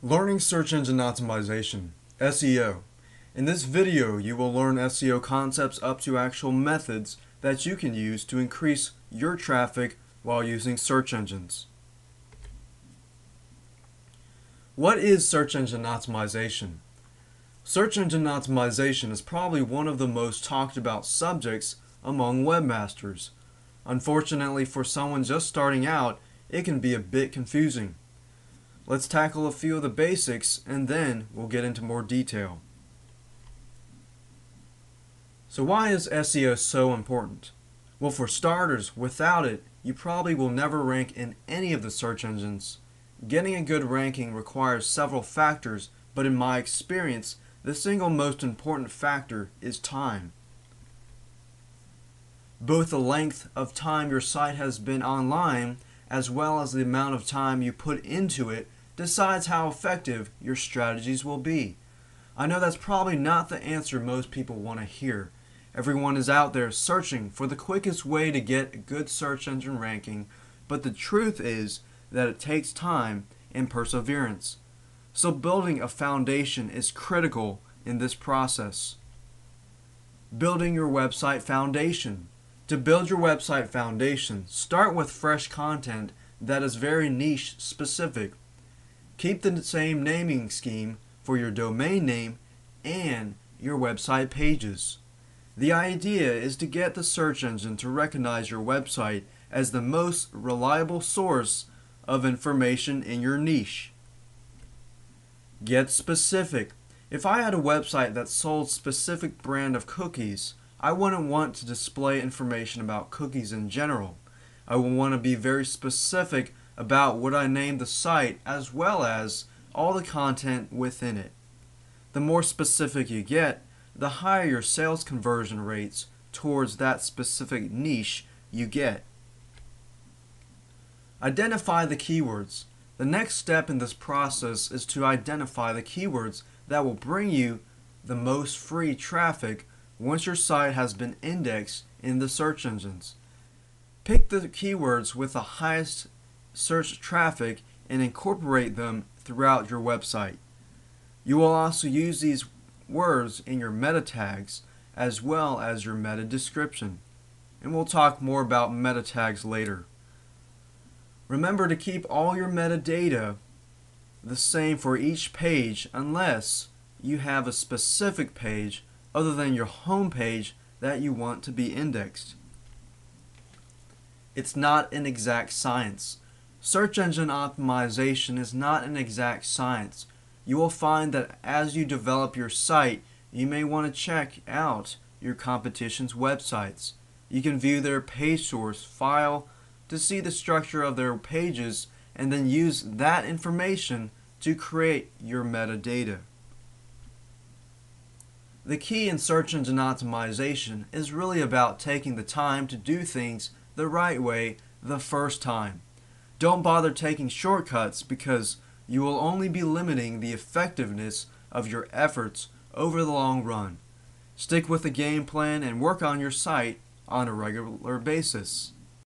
Learning Search Engine Optimization, SEO. In this video, you will learn SEO concepts up to actual methods that you can use to increase your traffic while using search engines. What is search engine optimization? Search engine optimization is probably one of the most talked about subjects among webmasters. Unfortunately, for someone just starting out, it can be a bit confusing. Let's tackle a few of the basics and then we'll get into more detail. So why is SEO so important? Well, for starters, without it, you probably will never rank in any of the search engines. Getting a good ranking requires several factors, but in my experience, the single most important factor is time. Both the length of time your site has been online as well as the amount of time you put into it decides how effective your strategies will be. I know that's probably not the answer most people want to hear. Everyone is out there searching for the quickest way to get a good search engine ranking, but the truth is that it takes time and perseverance. So building a foundation is critical in this process. Building your website foundation. To build your website foundation, start with fresh content that is very niche specific. Keep the same naming scheme for your domain name and your website pages. The idea is to get the search engine to recognize your website as the most reliable source of information in your niche. Get specific. If I had a website that sold specific brand of cookies, I wouldn't want to display information about cookies in general. I would want to be very specific about what I named the site as well as all the content within it. The more specific you get, the higher your sales conversion rates towards that specific niche you get. Identify the keywords. The next step in this process is to identify the keywords that will bring you the most free traffic once your site has been indexed in the search engines. Pick the keywords with the highest search traffic and incorporate them throughout your website. You will also use these words in your meta tags as well as your meta description, and we'll talk more about meta tags later. Remember to keep all your metadata the same for each page unless you have a specific page other than your home page that you want to be indexed. It's not an exact science. Search engine optimization is not an exact science. You will find that as you develop your site, you may want to check out your competition's websites. You can view their page source file to see the structure of their pages and then use that information to create your metadata. The key in search engine optimization is really about taking the time to do things the right way the first time. Don't bother taking shortcuts because you will only be limiting the effectiveness of your efforts over the long run. Stick with the game plan and work on your site on a regular basis.